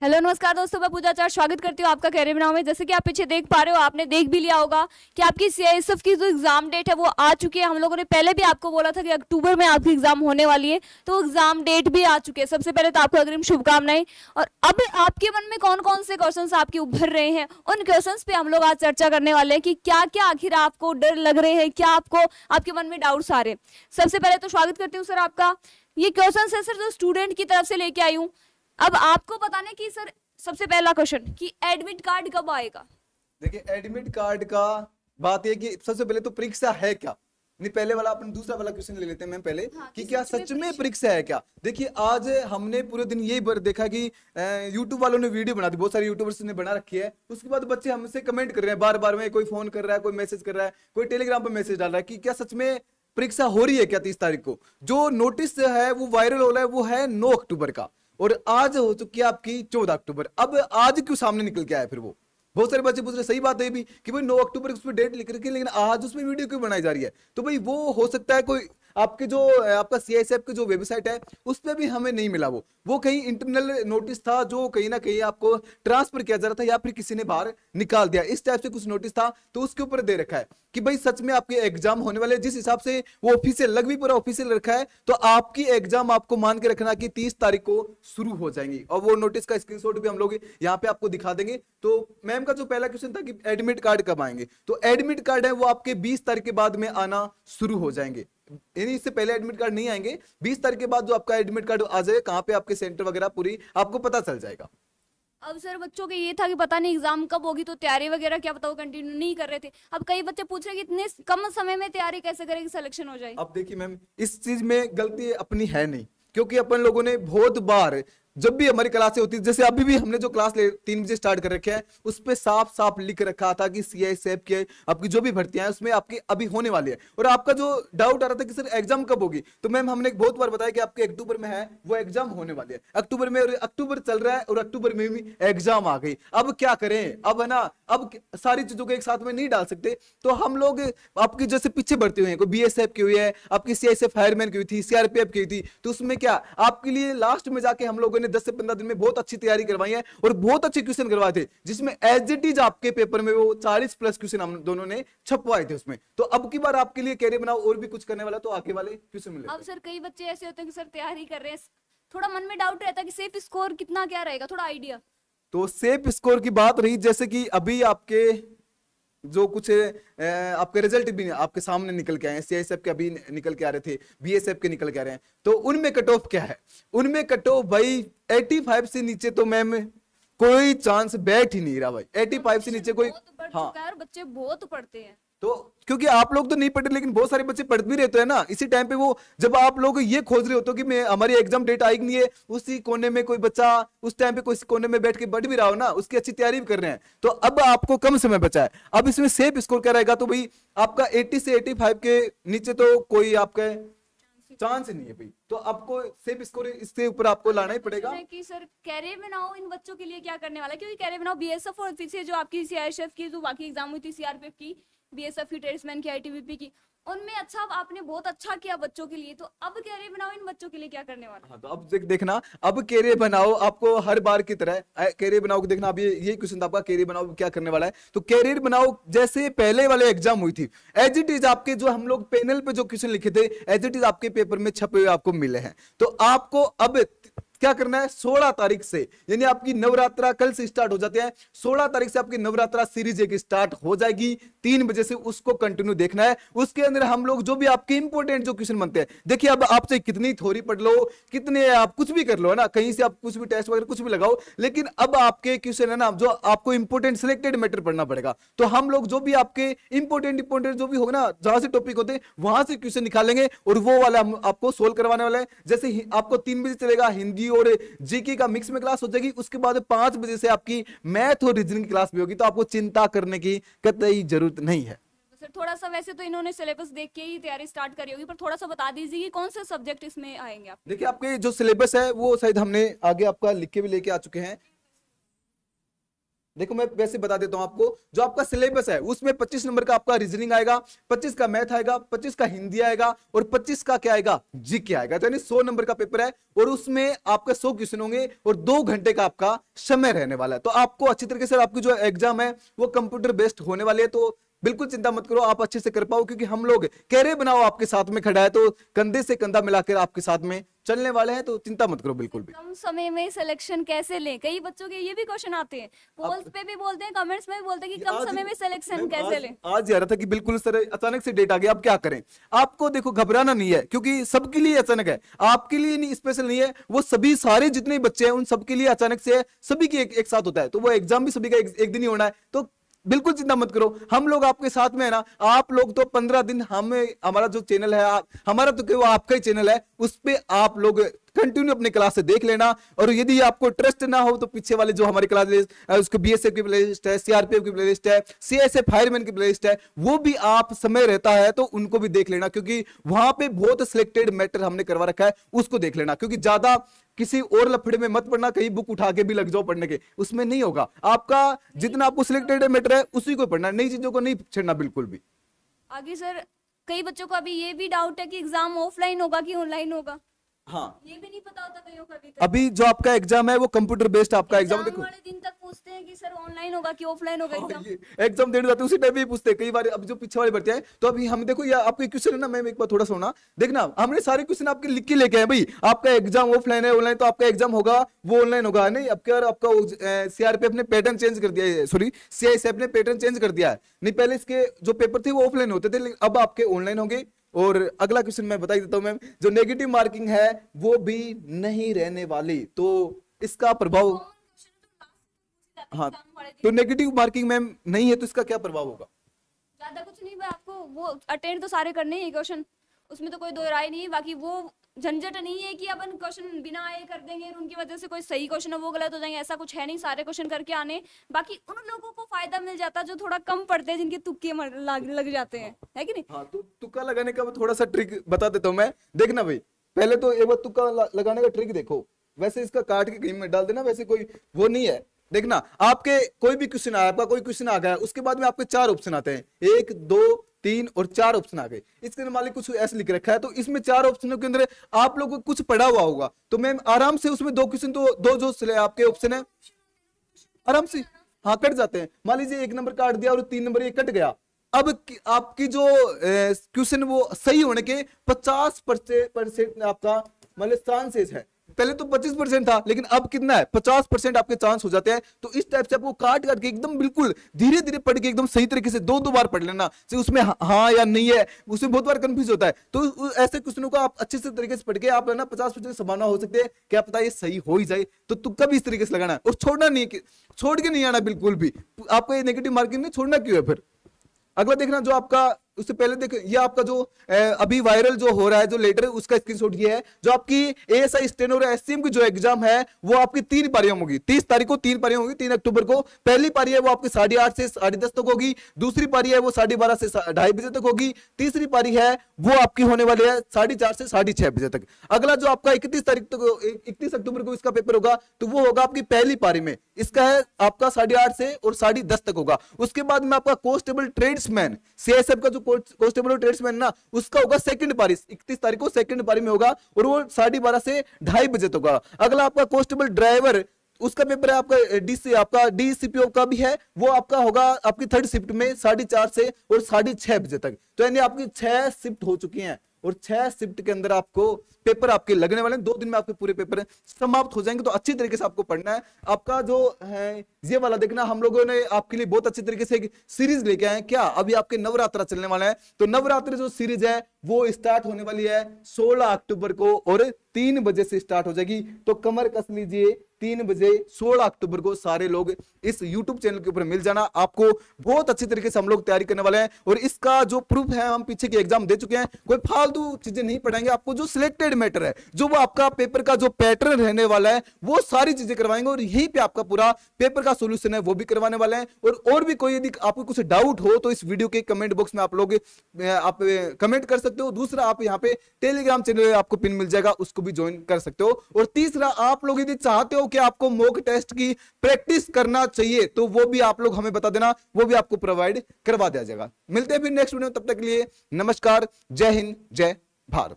Hello नमस्कार दोस्तों, मैं पूजा आचार्य स्वागत करती हूँ आपका कैरियर बनाओ में। जैसे कि आप पीछे देख पा रहे हो, आपने देख भी लिया होगा कि आपकी सीआईएसएफ की जो एग्जाम डेट है वो आ चुकी है। हम लोगों ने पहले भी आपको बोला था कि अक्टूबर में आपकी एग्जाम होने वाली है, तो एग्जाम डेट भी आ चुकी है। सबसे पहले तो आपको अग्रिम शुभकामनाएं। और अब आपके मन में कौन कौन से क्वेश्चन आपके उभर रहे हैं, उन क्वेश्चन पे हम लोग आज चर्चा करने वाले हैं कि क्या क्या आखिर आपको डर लग रहे हैं, क्या आपको आपके मन में डाउट्स आ रहे हैं। सबसे पहले तो स्वागत करती हूँ सर आपका। ये क्वेश्चन है सर जो स्टूडेंट की तरफ से लेके आई हूँ। अब आपको बताना कि सर सबसे पहला क्वेश्चन कि एडमिट कार्ड कब आएगा। देखिए एडमिट कार्ड का बात है कि सबसे पहले तो परीक्षा है क्या। नहीं, पहले वाला अपन दूसरा वाला क्वेश्चन ले लेते हैं मैम पहले। हाँ, कि क्या सच में परीक्षा है क्या। देखिए आज हमने पूरे दिन यही देखा कि यूट्यूब वालों ने वीडियो बना दी, बहुत सारे यूट्यूबर्स ने बना रखी है। उसके बाद बच्चे हमसे कमेंट कर रहे हैं बार बार में, कोई फोन कर रहा है, कोई मैसेज कर रहा है, कोई टेलीग्राम पर मैसेज डाल रहा है कि क्या सच में परीक्षा हो रही है क्या 30 तारीख को। जो नोटिस है वो वायरल हो रहा है वो है 9 अक्टूबर का, और आज हो चुकी है आपकी 14 अक्टूबर। अब आज क्यों सामने निकल के आया फिर वो। बहुत सारे बच्चे पूछ रहे, सही बात है भी कि भाई 9 अक्टूबर उस पर डेट लिख रखी है, लेकिन आज उसमें वीडियो क्यों बनाई जा रही है। तो भाई वो हो सकता है कोई आपके जो आपका सीआईएसएफ की जो वेबसाइट है उस पर भी हमें नहीं मिला। वो कहीं इंटरनल नोटिस था जो कहीं ना कहीं आपको ट्रांसफर किया जा रहा था, या फिर किसी ने बाहर निकाल दिया, इस टाइप से कुछ नोटिस था। तो उसके ऊपर दे रखा है कि भाई सच में आपके एग्जाम होने वाले, जिस हिसाब से वो ऑफिशियल लग भी पूरा ऑफिशियल रखा है, तो आपकी एग्जाम आपको मान के रखना कि 30 तारीख को शुरू हो जाएंगी। और वो नोटिस का स्क्रीनशॉट भी हम लोग यहाँ पे आपको दिखा देंगे। तो मैम का जो पहला क्वेश्चन था कि एडमिट कार्ड कब आएंगे, तो एडमिट कार्ड है वो आपके 20 तारीख के बाद में आना शुरू हो जाएंगे। यानी इससे पहले एडमिट कार्ड नहीं आएंगे। 20 तारीख के बाद जो आपका एडमिट कार्ड आ जाए, कहाँ पे आपके सेंटर वगैरह पूरी आपको पता चल जाएगा। अब सर बच्चों के ये था कि पता नहीं एग्जाम कब होगी, तो तैयारी वगैरह क्या पता वो कंटिन्यू नहीं कर रहे थे। अब कई बच्चे पूछ रहे हैं कि इतने कम समय में तैयारी कैसे करें कि सिलेक्शन हो जाए। अब देखिए मैम, इस चीज में गलती अपनी है नहीं, क्योंकि अपन लोगों ने बहुत बार जब भी हमारी क्लासें होती है, जैसे अभी भी हमने जो क्लास 3 बजे स्टार्ट कर रखे हैं उस पे साफ साफ लिख रखा था कि सीआईएसएफ के आपकी जो भी भर्तियां हैं उसमें आपकी अभी होने वाली है। और आपका जो डाउट आ रहा था कि सर एग्जाम कब होगी, तो मैम हमने बहुत बार बताया कि आपके अक्टूबर में है वो एग्जाम होने वाली है, अक्टूबर में। और अक्टूबर चल रहा है और अक्टूबर में भी एग्जाम आ गई। अब क्या करें, अब है ना, अब सारी चीजों को एक साथ में नहीं डाल सकते। तो हम लोग आपकी जैसे पीछे बढ़ते हुए हैं, कोई बीएसएफ की हुई है, आपकी सीआईएसएफ फायरमैन की हुई थी, सीआरपीएफ की हुई थी, तो उसमें क्या आपके लिए लास्ट में जाके हम लोगों ने 10 से 15 दिन में बहुत अच्छी तैयारी करवाई है और बहुत अच्छे क्वेश्चन करवाए थे, जिसमें एज इट इज आपके पेपर में वो 40 प्लस क्वेश्चन हम दोनों ने छपवाए थे उसमें। तो अब की बार आपके लिए कैरियर बनाओ और भी कुछ करने वाला, तो आगे वाले क्वेश्चन मिले। अब सर कई बच्चे ऐसे होते हैं कि सर तैयारी कर रहे हैं, थोड़ा मन में डाउट रहता है कि सेफ स्कोर कितना क्या रहेगा, थोड़ा आइडिया। तो सेफ स्कोर की बात रही, जैसे कि अभी आपके जो कुछ आपके रिजल्ट भी आपके सामने निकल के आए हैं, सीआईएसएफ के अभी निकल के आ रहे थे, बीएसएफ के निकल के आ रहे हैं, तो उनमें कट ऑफ क्या है। उनमें कट ऑफ भाई 85 से नीचे तो मैम कोई चांस बैठ ही नहीं रहा भाई, 85 से नीचे कोई। हाँ, बच्चे बहुत पढ़ते हैं। तो क्योंकि आप लोग तो नहीं पढ़े, लेकिन बहुत सारे बच्चे पढ़ भी रहते हैं ना इसी टाइम पे। वो जब आप लोग ये खोज रहे हो तो कि मैं हमारी एग्जाम डेट आएगी नहीं है, उसी कोने में कोई बच्चा उस टाइम पे कोई कोने में बैठ के पढ़ भी रहा हो ना, उसकी अच्छी तैयारी भी कर रहे हैं। तो अब आपको कम समय बचा है। अब इसमें सेफ स्कोर क्या रहेगा, तो भाई आपका 80 से 85 के नीचे तो कोई आपका चांस ही नहीं है भाई। तो आपको सेफ स्कोर इससे ऊपर आपको लाना ही पड़ेगा। कि सर कैरियर बनाओ इन बच्चों के लिए क्या करने वाला है, क्योंकि कैरियर बनाओ बीएसएफ और पीछे जो आपकी सीआईएसएफ की जो बाकी एग्जाम हुई थी, सीआरपीएफ की, बीएसएफ की, ट्रेड्समैन की, आईटीबीपी की, उनमें अच्छा आपने बहुत अच्छा किया बच्चों के लिए। तो अब कैरियर बनाओ इन बच्चों के लिए क्या करने वाला। हाँ, तो अब देखना, अब कैरियर बनाओ आपको हर बार की तरह कैरियर बनाओ को देखना। अब ये क्वेश्चन था आपका, कैरियर बनाओ क्या करने वाला है। तो कैरियर बनाओ जैसे पहले वाले एग्जाम हुई थी, एज इट इज आपके जो हम लोग पैनल पे जो क्वेश्चन लिखे थे एज इट इज आपके पेपर में छपे हुए आपको मिले हैं। तो आपको अब क्या करना है, 16 तारीख से, यानी आपकी नवरात्रा कल से स्टार्ट हो जाते हैं, 16 तारीख से आपकी नवरात्रा सीरीज एक स्टार्ट हो जाएगी 3 बजे से, उसको कंटिन्यू देखना है। उसके अंदर हम लोग जो भी आपके इंपॉर्टेंट जो क्वेश्चन बनते हैं, देखिए अब आपसे कितनी थ्योरी पढ़ लो, कितने आप कुछ भी कर लो है ना, कहीं से आप कुछ भी टेस्ट वगैरह कुछ भी लगाओ, लेकिन अब आपके क्वेश्चन है ना जो आपको इंपॉर्टेंट सिलेक्टेड मैटर पढ़ना पड़ेगा। तो हम लोग जो भी आपके इंपॉर्टेंट जो भी होगा ना, जहां से टॉपिक होते हैं वहां से क्वेश्चन निकालेंगे और वो वाला हम आपको सोल्व करवाने वाले हैं। जैसे आपको 3 बजे चलेगा हिंदी और जीके का मिक्स में क्लास हो जाएगी, उसके बाद 5 बजे से आपकी मैथ और रीजनिंग की क्लास भी होगी। तो आपको चिंता करने की कतई जरूरत नहीं है। सर थोड़ा सा, वैसे तो इन्होंने सिलेबस देख के ही तैयारी स्टार्ट करी होगी, पर थोड़ा सा बता दीजिए कि कौन से सब्जेक्ट इसमें आएंगे आप। देखिए आपके जो सिलेबस है वो शायद हमने आगे आपका लिख के भी लेके आ चुके हैं। देखो मैं वैसे बता देता हूं आपको, जो आपका सिलेबस है उसमें 25 नंबर का आपका रीजनिंग आएगा, 25 का मैथ आएगा, 25 का हिंदी आएगा और 25 का क्या आएगा, जीके आएगा। तो यानी 100 नंबर का पेपर है और उसमें आपके 100 क्वेश्चन होंगे और 2 घंटे का आपका समय रहने वाला है। तो आपको अच्छी तरीके से आपकी जो एग्जाम है वो कंप्यूटर बेस्ड होने वाली है। तो बिल्कुल चिंता मत करो, आप अच्छे से कर पाओ, क्योंकि हम लोग कैरियर बनाओ आपके साथ में खड़ा है, तो कंधे से कंधा मिलाकर आपके साथ में चलने वाले हैं। तो चिंता मत करो बिल्कुल भी। कम समय में सिलेक्शन कैसे लें, कई बच्चों के ये भी क्वेश्चन आते हैं, पोल्स पे भी बोलते हैं, कमेंट्स में भी बोलते हैं कि कम समय में सिलेक्शन कैसे लें। आज जा रहा था कि बिल्कुल सर अचानक से डेट आ गया, अब क्या करें। आपको देखो घबराना नहीं है, क्योंकि सबके लिए अचानक है, आपके लिए नहीं, स्पेशल नहीं है, वो सभी सारे जितने बच्चे हैं उन सबके लिए अचानक से है, सभी की एक साथ होता है। तो वो एग्जाम भी सभी का एक दिन ही होना है। तो बिल्कुल चिंता मत करो, हम लोग आपके साथ में है ना। आप लोग तो 15 दिन हमें, हमारा जो चैनल है हमारा तो क्या, वो आपका ही चैनल है, उस पे आप लोग कंटिन्यू अपने क्लास से देख लेना। और यदि आपको ट्रस्ट ना हो तो पीछे वाले जो हमारी क्लास उसको बीएसएफ की प्लेलिस्ट है, सीआरपीएफ की प्लेलिस्ट है, सीएसएफ फायरमैन की प्लेलिस्ट है, वो भी आप समय रहता है तो उनको भी देख लेना, क्योंकि वहां पे बहुत सिलेक्टेड मैटर हमने करवा रखा है, उसको देख लेना। क्योंकि ज्यादा किसी और लफड़े में मत पढ़ना, कहीं बुक उठा के भी लग जाओ पढ़ने के, उसमें नहीं होगा। आपका जितना आपको सिलेक्टेड मैटर है उसी को पढ़ना, नई चीजों को नहीं छेड़ना बिल्कुल भी। आगे सर, कई बच्चों को अभी ये भी डाउट है कि एग्जाम ऑफलाइन होगा कि ऑनलाइन होगा। हाँ, ये भी नहीं पता होता कईयों को अभी जो आपका एग्जाम है वो कंप्यूटर बेस्ड आपका एग्जाम। देखो वाले दिन तक पूछते हैं कि सर ऑनलाइन होगा कि ऑफलाइन होगा एग्जाम। एग्जाम देने जाते हैं उसी टाइम भी पूछते हैं कई बार। अब जो पीछे वाले बच्चे हैं, तो अभी हम देखो ये आपके क्वेश्चन है ना, मैं एक बार थोड़ा सुना देखना, हमने सारे क्वेश्चन आपके लिख के लेके आए भाई। आपका एग्जाम ऑफलाइन है ऑनलाइन, तो आपका एग्जाम होगा वो ऑनलाइन होगा नहीं। अब क्या, आपका सीआरपीएफ ने पैटर्न चेंज कर दिया है, सॉरी सीआईएसएफ ने पैटर्न चेंज कर दिया है। नहीं पहले इसके जो पेपर थे वो ऑफलाइन होते थे, लेकिन अब आपके ऑनलाइन होंगे। और अगला क्वेश्चन मैं बता देता हूं मैम, जो नेगेटिव मार्किंग है वो भी नहीं रहने वाली, तो इसका प्रभाव, हाँ, तो नेगेटिव मार्किंग मैम नहीं है तो इसका क्या प्रभाव होगा। ज्यादा कुछ नहीं, आपको वो अटेंड तो सारे करने ही क्वेश्चन, उसमें तो कोई दो राय नहीं है। बाकी वो झंझट नहीं है कि अपन क्वेश्चन बिना आए कर देंगे और उनकी वजह से कोई सही क्वेश्चन है वो गलत हो जाएंगे, ऐसा कुछ है नहीं, सारे क्वेश्चन करके आने। बाकी उन लोगों को फायदा मिल जाता है जो थोड़ा कम पढ़ते हैं, जिनके तुक्के लग जाते हैं, है कि नहीं। हाँ, तो तुक्का लगाने का थोड़ा सा ट्रिक बता देता हूँ मैं। देखना भाई, पहले तो एक बार तुक्का लगाने का ट्रिक देखो। वैसे इसका काट के कहीं में डाल देना, वैसे कोई वो नहीं है। देखना, आपके कोई भी क्वेश्चन आया, आपका कोई क्वेश्चन आ गया, उसके बाद में आपके 4 ऑप्शन आते हैं, 1 2 3 और 4 ऑप्शन आ गए। इसके अंदर मान लीजिए कुछ ऐसे लिख रखा है, तो इसमें 4 ऑप्शनों के अंदर आप लोगों को कुछ पढ़ा हुआ होगा, तो मैम आराम से उसमें 2 क्वेश्चन, तो 2 जो आपके ऑप्शन है आराम से हाँ कट जाते हैं। मान लीजिए 1 नंबर काट दिया और 3 नंबर ये कट गया। अब आपकी जो क्वेश्चन वो सही होने के 50% आपका मतलब चांसेस है। पहले तो 25% था, लेकिन अब कितना है, 50% आपके चांस हो जाते हैं। तो इस टाइप से आपको काट काट के एकदम बिल्कुल धीरे धीरे पढ़ के एकदम सही तरीके से 2 बार पढ़ लेना, तो उसमें हाँ या नहीं है, उसमें बहुत बार कंफ्यूज होता है। तो ऐसे क्वेश्चनों को आप अच्छे से तरीके से पढ़ के आप है ना 50% संभावना हो सकती है, क्या पता ये सही हो ही जाए। तो तुक्का भी इस तरीके से लगाना है और छोड़ना नहीं है, छोड़ के नहीं आना बिल्कुल भी। आपको ये नेगेटिव मार्किंग नहीं छोड़ना क्यों है फिर। अगला देखना, जो आपका उससे पहले देखो, ये आपका जो अभी वायरल जो हो रहा है जो लेटर, उसका स्क्रीनशॉट ये है। जो आपकी एएसआई स्टेनो और एससीएम की जो एग्जाम है वो आपकी 3 पारियां होगी। 30 तारीख को 3 पारियां होगी, 3 अक्टूबर को। पहली पारी है वो आपकी 8:30 से 10:30 तक होगी। दूसरी पारी है वो 12:30 से 2:30 बजे तक होगी। तीसरी पारी है वो आपकी होने वाली है 4:30 से 6:30 बजे तक। अगला जो आपका 31 तारीख तक 31 अक्टूबर को इसका पेपर होगा, तो वो होगा आपकी पहली पारी में। इसका है आपका 8:30 से और 10:30 तक होगा। उसके बाद में आपका कांस्टेबल ट्रेड्समैन सीएसएफ का जो कांस्टेबल ट्रेड्समैन ना, उसका होगा सेकंड पारी, 31 तारीख को सेकंड पारी में होगा और वो 12:30 से 2:30 बजे तक होगा। अगला आपका कांस्टेबल ड्राइवर, उसका पेपर है आपका डीसी, आपका डीसीपीओ का भी है, वो आपका होगा आपकी 3rd शिफ्ट में 4:30 से और 6:30 बजे तक। तो यानी आपकी 6 शिफ्ट हो चुकी हैं और 6 शिफ्ट के अंदर आपको पेपर आपके लगने वाले हैं। 2 दिन में आपके पूरे पेपर समाप्त हो जाएंगे। तो अच्छी तरीके से आपको पढ़ना है। आपका जो है ये वाला देखना, हम लोगों ने आपके लिए बहुत अच्छी तरीके से एक सीरीज लेके आए हैं। क्या अभी आपके नवरात्र चलने वाला है, तो नवरात्र जो सीरीज है वो स्टार्ट होने वाली है 16 अक्टूबर को और 3 बजे से स्टार्ट हो जाएगी। तो कमर कस लीजिए, 3 बजे 16 अक्टूबर को सारे लोग इस YouTube चैनल के ऊपर मिल जाना। आपको बहुत अच्छी तरीके से हम लोग तैयारी करने वाले हैं और इसका जो प्रूफ है, हम पीछे के एग्जाम दे चुके हैं। कोई फालतू चीजें नहीं पढ़ाएंगे आपको, जो सिलेक्टेड मैटर है, जो वो आपका पेपर का जो पैटर्न रहने वाला है, वो सारी चीजें करवाएंगे और यहीं पे आपका पूरा पेपर का सॉल्यूशन है वो भी करवाने वाले हैं। और भी कोई यदि आपको कुछ डाउट हो तो इस वीडियो के कमेंट बॉक्स में आप लोग आप कमेंट कर सकते हो। दूसरा, आप यहाँ पे टेलीग्राम चैनल आपको पिन मिल जाएगा, उसको भी ज्वाइन कर सकते हो। और तीसरा, आप लोग यदि चाहते हो कि आपको मॉक टेस्ट की प्रैक्टिस करना चाहिए तो वो भी आप लोग हमें बता देना, वो भी आपको प्रोवाइड करवा दिया जाएगा। मिलते हैं फिर नेक्स्ट वीडियो, तब तक के लिए नमस्कार, जय हिंद, जय भारत।